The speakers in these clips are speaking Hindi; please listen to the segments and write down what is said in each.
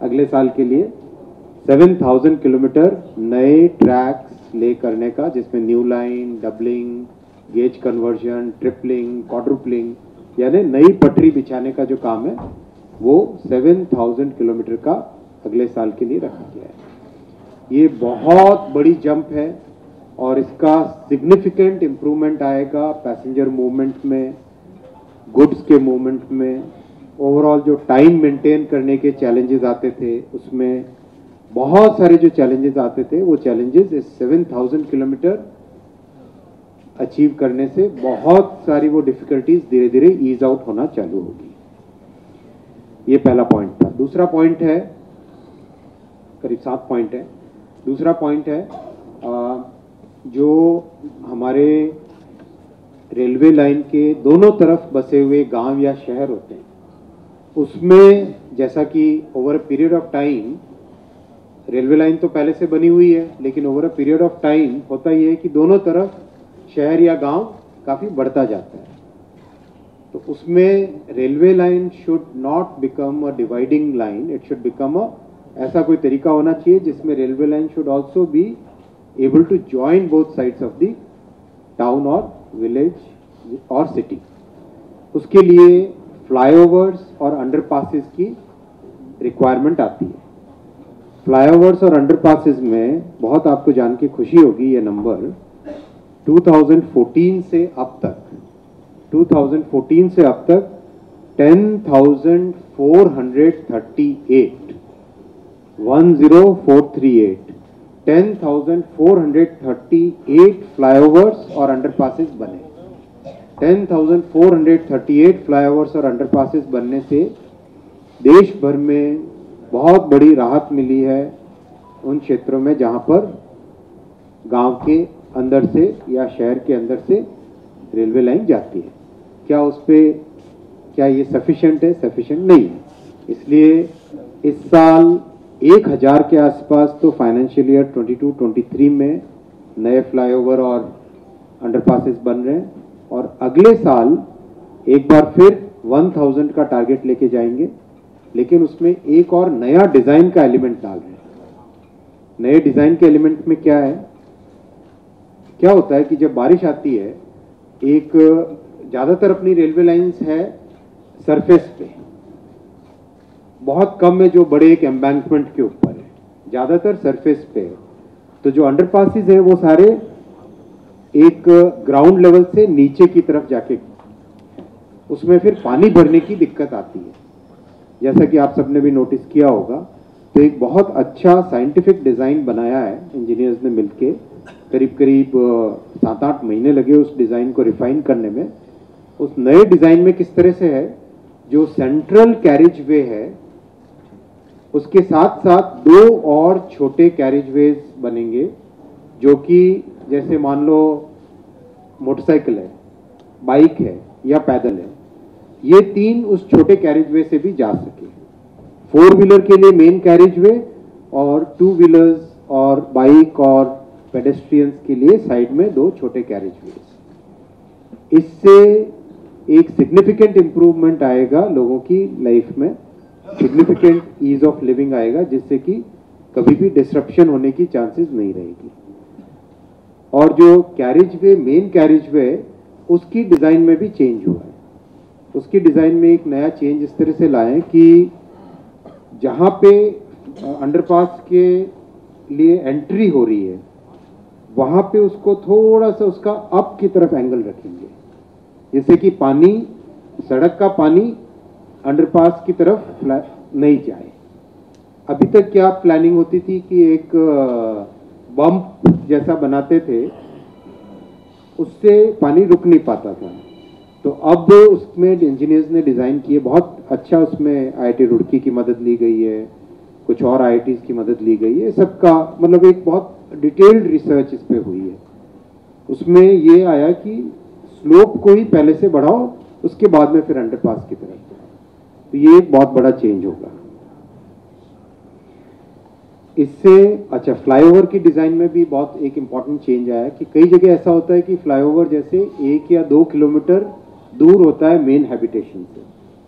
अगले साल के लिए 7000 किलोमीटर नए ट्रैक्स ले करने का, जिसमें new line, doubling, gauge conversion, tripling, quadrupling यानी नई पटरी बिछाने का जो काम है वो 7000 किलोमीटर का अगले साल के लिए रखा गया है। ये बहुत बड़ी जंप है और इसका सिग्निफिकेंट इम्प्रूवमेंट आएगा पैसेंजर मूवमेंट में, गुड्स के मूवमेंट में। ओवरऑल जो टाइम मेंटेन करने के चैलेंजेस आते थे उसमें बहुत सारे जो चैलेंजेस आते थे वो चैलेंजेस इस 7000 किलोमीटर अचीव करने से बहुत सारी वो डिफिकल्टीज धीरे धीरे ईज आउट होना चालू होगी। ये पहला पॉइंट था। दूसरा पॉइंट है, करीब 7 पॉइंट है। दूसरा पॉइंट है जो हमारे रेलवे लाइन के दोनों तरफ बसे हुए गांव या शहर होते हैं, उसमें जैसा कि over a period of time railway line तो पहले से बनी हुई है, लेकिन over a period of time होता ये है कि दोनों तरफ शहर या गांव काफी बढ़ता जाता है। तो उसमें railway line should not become a dividing line, it should become a, ऐसा कोई तरीका होना चाहिए जिसमें railway line should also be able to join both sides of the town और विलेज और सिटी। उसके लिए फ्लाईओवर्स और अंडरपासेस की रिक्वायरमेंट आती है। फ्लाईओवर्स और अंडरपासेस में बहुत आपको जान के खुशी होगी, ये नंबर 2014 से अब तक 10,438 फ्लाईओवर्स और अंडरपासेस बने। 10,438 फ्लाईओवर्स और अंडरपासेस बनने से देश भर में बहुत बड़ी राहत मिली है उन क्षेत्रों में जहां पर गांव के अंदर से या शहर के अंदर से रेलवे लाइन जाती है। क्या उस पे क्या ये सफिशिएंट है? सफिशिएंट नहीं है। इसलिए इस साल 1000 के आसपास तो फाइनेंशियल ईयर 22-23 में नए फ्लाईओवर और अंडरपासेस बन रहे हैं और अगले साल एक बार फिर 1000 का टारगेट लेके जाएंगे, लेकिन उसमें एक और नया डिजाइन का एलिमेंट डाल रहे हैं। नए डिजाइन के एलिमेंट में क्या है, क्या होता है कि जब बारिश आती है, एक ज्यादातर अपनी रेलवे लाइंस है सरफेस पे, बहुत कम है जो बड़े एक एम्बैंकमेंट के ऊपर है, ज्यादातर सरफेस पे है। तो जो अंडरपासेस है वो सारे एक ग्राउंड लेवल से नीचे की तरफ जाके, उसमें फिर पानी भरने की दिक्कत आती है। जैसा कि आप सबने भी नोटिस किया होगा, तो एक बहुत अच्छा साइंटिफिक डिजाइन बनाया है इंजीनियर्स ने मिलके। करीब करीब 7-8 महीने लगे उस डिजाइन को रिफाइन करने में। उस नए डिजाइन में किस तरह से है, जो सेंट्रल कैरिज वे है उसके साथ साथ 2 और छोटे कैरिज वेज बनेंगे, जो कि जैसे मान लो मोटरसाइकिल है, बाइक है या पैदल है, ये 3 उस छोटे कैरिज वे से भी जा सके। 4 व्हीलर के लिए मेन कैरिज वे और 2 व्हीलर्स और बाइक और पेडेस्ट्रियंस के लिए साइड में 2 छोटे कैरिज वे। इससे एक सिग्निफिकेंट इंप्रूवमेंट आएगा लोगों की लाइफ में, सिग्निफिकेंट ईज ऑफ लिविंग आएगा, जिससे कि कभी भी डिसरप्शन होने की चांसेस नहीं रहेगी। और जो कैरिज वे, मेन कैरिज वे, उसकी डिजाइन में भी चेंज हुआ है। उसकी डिजाइन में एक नया चेंज इस तरह से लाए कि जहां पे अंडरपास के लिए एंट्री हो रही है वहां पे उसको थोड़ा सा उसका अप की तरफ एंगल रखेंगे, जैसे कि पानी, सड़क का पानी अंडरपास की तरफ नहीं जाए। अभी तक क्या प्लानिंग होती थी कि एक बम्प जैसा बनाते थे, उससे पानी रुक नहीं पाता था। तो अब उसमें इंजीनियर्स ने डिजाइन किए बहुत अच्छा, उसमें आईआईटी रुड़की की मदद ली गई है, कुछ और आईआईटीज की मदद ली गई है, सबका मतलब एक बहुत डिटेल्ड रिसर्च इस पे हुई है। उसमें ये आया कि स्लोप को ही पहले से बढ़ाओ, उसके बाद में फिर अंडरपास की तरफ जाओ। तो ये एक बहुत बड़ा चेंज होगा इससे। अच्छा, फ्लाईओवर की डिजाइन में भी बहुत एक इंपॉर्टेंट चेंज आया कि कई जगह ऐसा होता है कि फ्लाईओवर जैसे 1 या 2 किलोमीटर दूर होता है मेन हैबिटेशन से,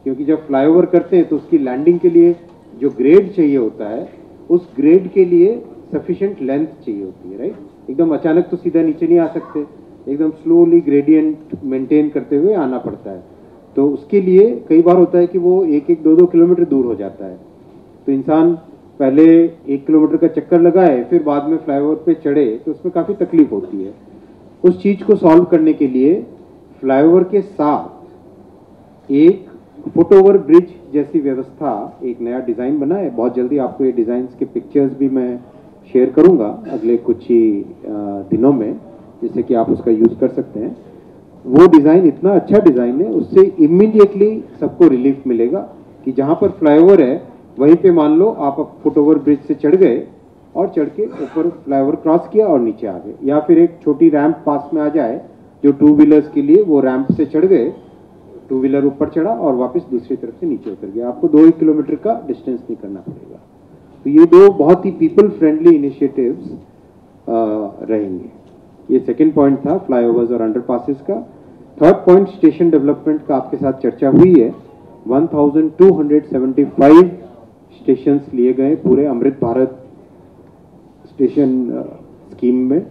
क्योंकि जब फ्लाईओवर करते हैं तो उसकी लैंडिंग के लिए जो ग्रेड चाहिए होता है उस ग्रेड के लिए सफिशिएंट लेंथ चाहिए होती है, राइट। एकदम अचानक तो सीधा नीचे नहीं आ सकते, एकदम स्लोली ग्रेडियंट मेंटेन करते हुए आना पड़ता है। तो उसके लिए कई बार होता है कि वो 1-2 किलोमीटर दूर हो जाता है, तो इंसान पहले 1 किलोमीटर का चक्कर लगाए फिर बाद में फ्लाईओवर पे चढ़े, तो उसमें काफ़ी तकलीफ होती है। उस चीज़ को सॉल्व करने के लिए फ्लाईओवर के साथ एक फुटओवर ब्रिज जैसी व्यवस्था, एक नया डिज़ाइन बना है। बहुत जल्दी आपको ये डिज़ाइंस के पिक्चर्स भी मैं शेयर करूंगा अगले कुछ ही दिनों में, जिससे कि आप उसका यूज़ कर सकते हैं। वो डिज़ाइन इतना अच्छा डिज़ाइन है, उससे इमीडिएटली सबको रिलीफ मिलेगा कि जहाँ पर फ्लाईओवर है वहीं पे मान लो आप फुटओवर ब्रिज से चढ़ गए और चढ़ के ऊपर फ्लाईओवर क्रॉस किया और नीचे आ गए, या फिर एक छोटी रैंप पास में आ जाए जो 2 व्हीलर्स के लिए, वो रैंप से चढ़ गए, 2 व्हीलर ऊपर चढ़ा और वापस दूसरी तरफ से नीचे उतर गया। आपको 2 किलोमीटर का डिस्टेंस नहीं करना पड़ेगा। तो ये 2 बहुत ही पीपल फ्रेंडली इनिशिएटिव्स रहेंगे। ये सेकेंड पॉइंट था फ्लाईओवर्स और अंडरपासेस का। थर्ड पॉइंट स्टेशन डेवलपमेंट का आपके साथ चर्चा हुई है। 1275 स्टेशंस लिए गए पूरे अमृत भारत स्टेशन स्कीम में,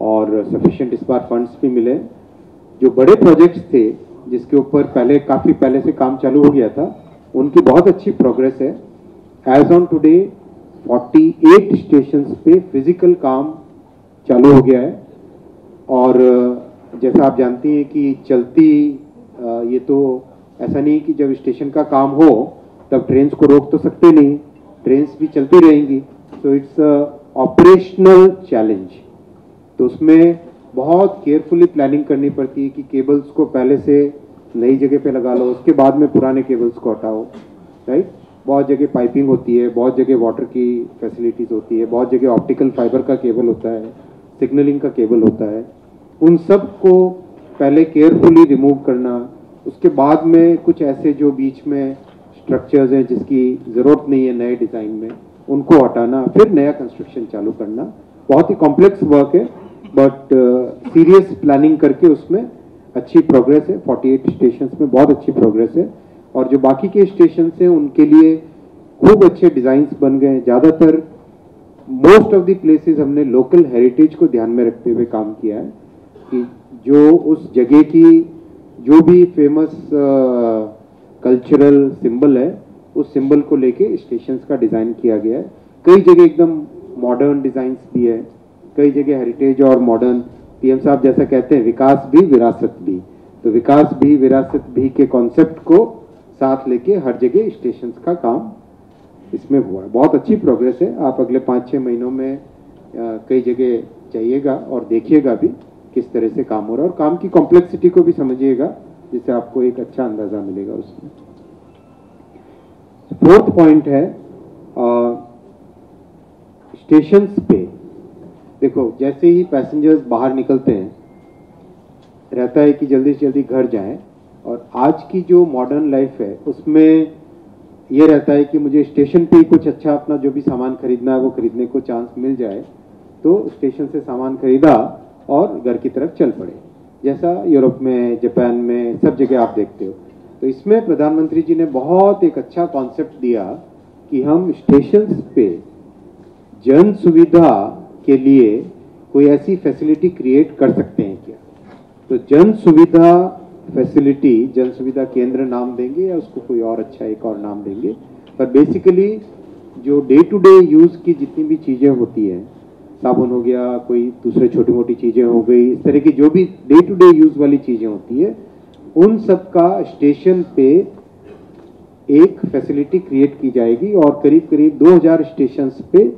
और सफिशिएंट इस बार फंड्स भी मिले। जो बड़े प्रोजेक्ट्स थे जिसके ऊपर काफ़ी पहले से काम चालू हो गया था, उनकी बहुत अच्छी प्रोग्रेस है। एज ऑन टुडे 48 स्टेशंस पे फिजिकल काम चालू हो गया है। और जैसा आप जानती हैं कि चलती ये तो ऐसा नहीं कि जब स्टेशन का काम हो तब ट्रेन्स को रोक तो सकते नहीं, ट्रेन्स भी चलती रहेंगी। तो इट्स ऑपरेशनल चैलेंज। तो उसमें बहुत केयरफुली प्लानिंग करनी पड़ती है कि केबल्स को पहले से नई जगह पे लगा लो, उसके बाद में पुराने केबल्स को हटाओ, राइट। बहुत जगह पाइपिंग होती है, बहुत जगह वाटर की फैसिलिटीज़ होती है, बहुत जगह ऑप्टिकल फाइबर का केबल होता है, सिग्नलिंग का केबल होता है। उन सब को पहले केयरफुली रिमूव करना, उसके बाद में कुछ ऐसे जो बीच में स्ट्रक्चर्स हैं जिसकी ज़रूरत नहीं है नए डिज़ाइन में, उनको हटाना, फिर नया कंस्ट्रक्शन चालू करना। बहुत ही कॉम्प्लेक्स वर्क है, बट सीरियस प्लानिंग करके उसमें अच्छी प्रोग्रेस है। 48 स्टेशंस में बहुत अच्छी प्रोग्रेस है। और जो बाकी के स्टेशन हैं उनके लिए खूब अच्छे डिज़ाइंस बन गए। ज़्यादातर मोस्ट ऑफ द प्लेसेस हमने लोकल हेरिटेज को ध्यान में रखते हुए काम किया है कि जो उस जगह की जो भी फेमस कल्चरल सिंबल है, उस सिंबल को लेके स्टेशंस का डिज़ाइन किया गया है। कई जगह एकदम मॉडर्न डिज़ाइंस भी है, कई जगह हेरिटेज और मॉडर्न। पीएम साहब जैसा कहते हैं, विकास भी विरासत भी। तो विकास भी विरासत भी के कॉन्सेप्ट को साथ लेके हर जगह स्टेशंस का काम इसमें हुआ है। बहुत अच्छी प्रोग्रेस है। आप अगले 5-6 महीनों में कई जगह जाइएगा और देखिएगा भी किस तरह से काम हो रहा है, और काम की कॉम्प्लेक्सिटी को भी समझिएगा, जिससे आपको एक अच्छा अंदाजा मिलेगा उसमें। फोर्थ पॉइंट है स्टेशंस पे। देखो, जैसे ही पैसेंजर्स बाहर निकलते हैं रहता है कि जल्दी से जल्दी घर जाएं, और आज की जो मॉडर्न लाइफ है उसमें ये रहता है कि मुझे स्टेशन पे ही कुछ अच्छा अपना जो भी सामान खरीदना है वो खरीदने को चांस मिल जाए, तो स्टेशन से सामान खरीदा और घर की तरफ चल पड़े, जैसा यूरोप में, जापान में, सब जगह आप देखते हो। तो इसमें प्रधानमंत्री जी ने बहुत एक अच्छा कॉन्सेप्ट दिया कि हम स्टेशंस पे जन सुविधा के लिए कोई ऐसी फैसिलिटी क्रिएट कर सकते हैं क्या। तो जन सुविधा फैसिलिटी, जन सुविधा केंद्र नाम देंगे या उसको कोई और अच्छा एक और नाम देंगे, पर बेसिकली जो डे टू डे यूज़ की जितनी भी चीज़ें होती हैं, साबुन हो गया, कोई दूसरे छोटी मोटी चीज़ें हो गई, इस तरह की जो भी डे टू डे यूज़ वाली चीज़ें होती है, उन सब का स्टेशन पे एक फैसिलिटी क्रिएट की जाएगी, और करीब करीब 2000 स्टेशंस पे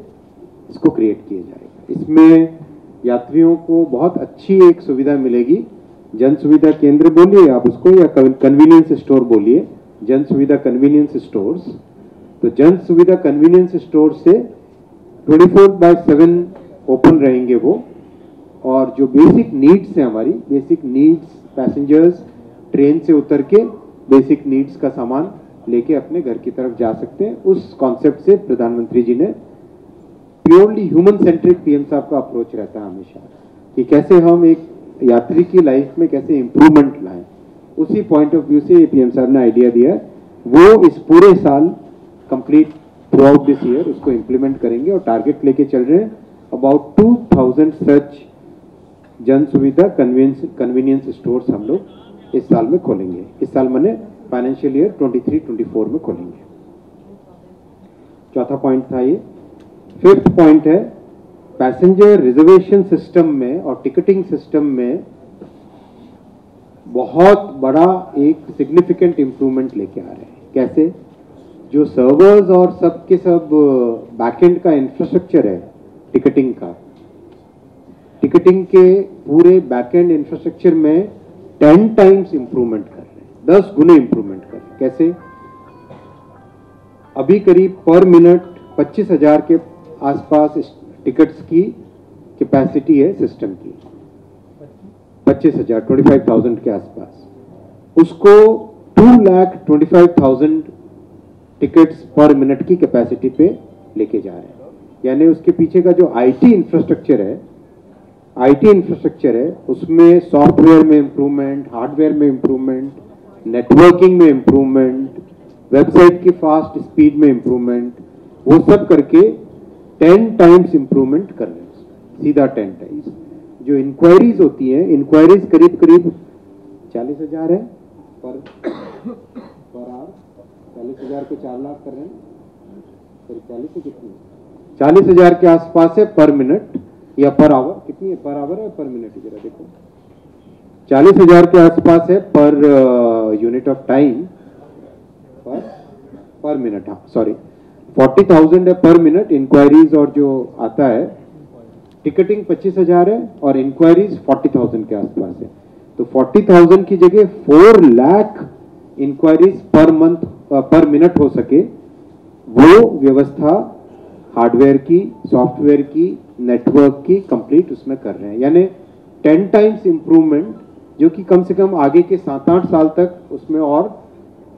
इसको क्रिएट किया जाएगा। इसमें यात्रियों को बहुत अच्छी एक सुविधा मिलेगी। जन सुविधा केंद्र बोलिए आप उसको, या कन्वीनियंस स्टोर बोलिए, जन सुविधा कन्वीनियंस स्टोर्स। तो जन सुविधा कन्वीनियंस स्टोर से 24/7 ओपन रहेंगे वो, और जो बेसिक नीड्स हैं हमारी, बेसिक नीड्स, पैसेंजर्स ट्रेन से उतर के बेसिक नीड्स का सामान लेके अपने घर की तरफ जा सकते हैं। उस कॉन्सेप्ट से प्रधानमंत्री जी ने, प्योरली ह्यूमन सेंट्रिक पीएम साहब का अप्रोच रहता है हमेशा कि कैसे हम एक यात्री की लाइफ में कैसे इंप्रूवमेंट लाएं, उसी पॉइंट ऑफ व्यू से ये पीएम साहब ने आइडिया दिया है। वो इस पूरे साल complete through out this year उसको इम्प्लीमेंट करेंगे और टारगेट लेके चल रहे हैं अबाउट 2000 सच जन सुविधा कन्वीनियंस स्टोर्स हम लोग इस साल में खोलेंगे। इस साल मैंने फाइनेंशियल ईयर 23-24 में खोलेंगे। चौथा पॉइंट था ये। फिफ्थ पॉइंट है पैसेंजर रिजर्वेशन सिस्टम में और टिकटिंग सिस्टम में बहुत बड़ा एक सिग्निफिकेंट इंप्रूवमेंट लेके आ रहे हैं। कैसे? जो सर्वर्स और सब के सब बैकएंड का इंफ्रास्ट्रक्चर है टिकटिंग का, टिकटिंग के पूरे बैकएंड इंफ्रास्ट्रक्चर में 10 टाइम्स इंप्रूवमेंट कर रहे हैं, 10 गुने इंप्रूवमेंट कर रहे हैं। कैसे? अभी करीब पर मिनट 25,000 के आसपास टिकट्स की कैपेसिटी है सिस्टम की, 25,000 25,000 के आसपास। उसको 2,25,000 टिकट्स पर मिनट की कैपेसिटी पे लेके जा रहे हैं। यानी उसके पीछे का जो आईटी इंफ्रास्ट्रक्चर है उसमें सॉफ्टवेयर में इंप्रूवमेंट, हार्डवेयर में इंप्रूवमेंट, नेटवर्किंग में इंप्रूवमेंट, वेबसाइट की फास्ट स्पीड में इंप्रूवमेंट, वो सब करके 10 टाइम्स इंप्रूवमेंट कर रहे हैं, सीधा 10 टाइम्स। जो इंक्वायरीज होती हैं, इंक्वायरीज करीब 40,000 है पर आवर, 40,000 को 4 लाख कर रहे हैं, फिर 40 से कितनी, 40,000 के आसपास है पर मिनट या पर आवर। कितनी है पर आवर है पर मिनट? जरा देखो, 40,000 के आसपास है पर यूनिट ऑफ टाइम, पर मिनट, हाँ सॉरी 40,000 है पर मिनट इंक्वायरीज। और जो आता है टिकटिंग 25,000 है और इंक्वायरीज 40,000 के आसपास है। तो 40,000 की जगह 4 lakh inquiries per month per minute हो सके, वो व्यवस्था हार्डवेयर की, सॉफ्टवेयर की, नेटवर्क की कंप्लीट उसमें कर रहे हैं। यानी 10 टाइम्स इंप्रूवमेंट, जो कि कम से कम आगे के 7-8 साल तक उसमें और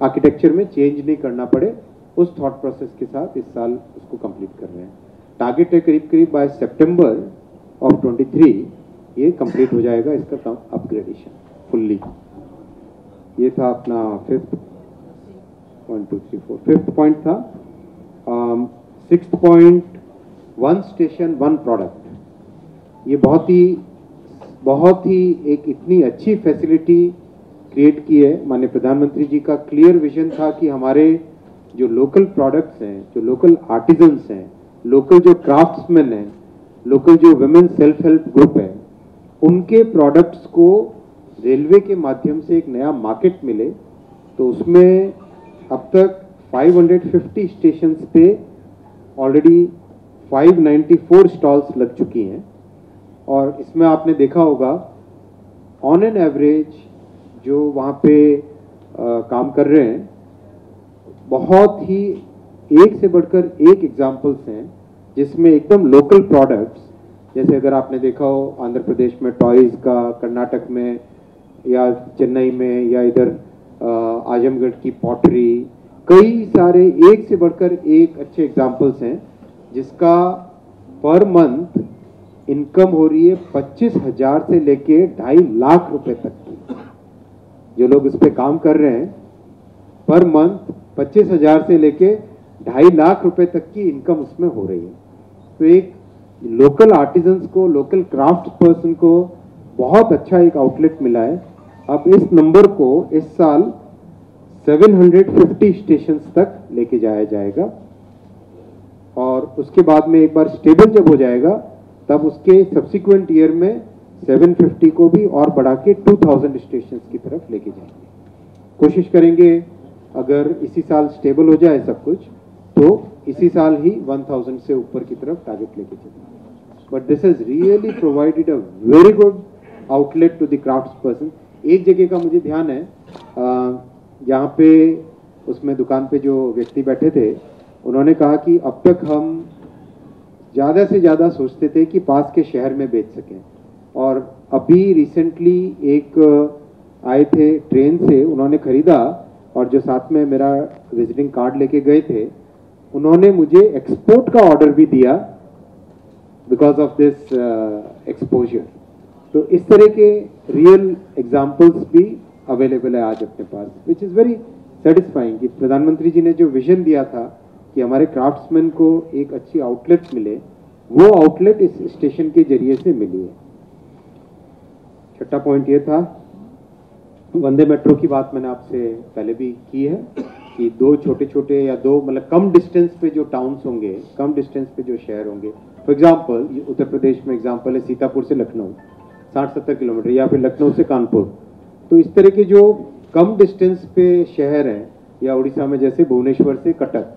आर्किटेक्चर में चेंज नहीं करना पड़े, उस थॉट प्रोसेस के साथ इस साल उसको कंप्लीट कर रहे हैं। टारगेट है करीब बाय सितंबर ऑफ 23 ये कंप्लीट हो जाएगा इसका काम अपग्रेडेशन फुल्ली। ये था अपना फिफ्थ 1 2 3 4 फिफ्थ पॉइंट था। Sixth point 1 station 1 product. ये बहुत ही एक इतनी अच्छी फैसिलिटी क्रिएट की है। माननीय प्रधानमंत्री जी का क्लियर विजन था कि हमारे जो लोकल प्रोडक्ट्स हैं, जो लोकल आर्टिजन्स हैं, लोकल जो क्राफ्ट्समैन हैं, लोकल जो वुमेन सेल्फ हेल्प ग्रुप है, उनके प्रोडक्ट्स को रेलवे के माध्यम से एक नया मार्केट मिले। तो उसमें अब तक 550 स्टेशंस पे ऑलरेडी 594 स्टॉल्स लग चुकी हैं। और इसमें आपने देखा होगा ऑन एन एवरेज जो वहाँ पे काम कर रहे हैं, बहुत ही एक से बढ़कर एक एग्जाम्पल्स हैं जिसमें एकदम लोकल प्रोडक्ट्स, जैसे अगर आपने देखा हो आंध्र प्रदेश में टॉयज का, कर्नाटक में या चेन्नई में, या इधर आजमगढ़ की पॉटरी, कई सारे एक से बढ़कर एक अच्छे एग्जाम्पल्स हैं जिसका पर मंथ इनकम हो रही है 25,000 से लेके 2.5 लाख रुपए तक की। जो लोग इस पे काम कर रहे हैं पर मंथ 25,000 से लेके 2.5 लाख रुपए तक की इनकम उसमें हो रही है। तो एक लोकल आर्टिजन्स को, लोकल क्राफ्ट पर्सन को बहुत अच्छा एक आउटलेट मिला है। अब इस नंबर को इस साल 750 स्टेशंस तक लेके जाया जाएगा और उसके बाद में एक बार स्टेबल जब हो जाएगा तब उसके सब्सिक्वेंट ईयर में 750 को भी और बढ़ा के 2000 स्टेशंस की तरफ लेके जाएंगे। कोशिश करेंगे अगर इसी साल स्टेबल हो जाए सब कुछ तो इसी साल ही 1000 से ऊपर की तरफ टारगेट लेके चलेंगे। But this has really provided a very good outlet to the crafts person. एक जगह का मुझे ध्यान है जहाँ पे उसमें दुकान पे जो व्यक्ति बैठे थे उन्होंने कहा कि अब तक हम ज़्यादा से ज़्यादा सोचते थे कि पास के शहर में बेच सकें, और अभी रिसेंटली एक आए थे ट्रेन से, उन्होंने खरीदा और जो साथ में मेरा विजिटिंग कार्ड लेके गए थे उन्होंने मुझे एक्सपोर्ट का ऑर्डर भी दिया बिकॉज ऑफ दिस एक्सपोजर। तो इस तरह के रियल एग्जाम्पल्स भी अवेलेबल है आज अपने पास, विच इज़ वेरी सेटिस्फाइंग कि प्रधानमंत्री जी ने जो विजन दिया था कि हमारे क्राफ्ट्समैन को एक अच्छी आउटलेट मिले, वो आउटलेट इस स्टेशन के जरिए से मिली है। छठा पॉइंट ये था, वंदे मेट्रो की बात मैंने आपसे पहले भी की है कि दो छोटे छोटे या दो मतलब कम डिस्टेंस पे जो टाउन्स होंगे, कम डिस्टेंस पे जो शहर होंगे, फॉर एग्जांपल उत्तर प्रदेश में एग्जांपल है सीतापुर से लखनऊ 60-70 किलोमीटर, या फिर लखनऊ से कानपुर। तो इस तरह के जो कम डिस्टेंस पे शहर हैं, या उड़ीसा में जैसे भुवनेश्वर से कटक,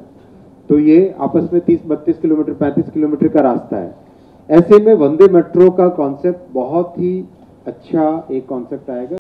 तो ये आपस में 30-32 किलोमीटर 35 किलोमीटर का रास्ता है। ऐसे में वंदे मेट्रो का कॉन्सेप्ट बहुत ही अच्छा एक कॉन्सेप्ट आएगा।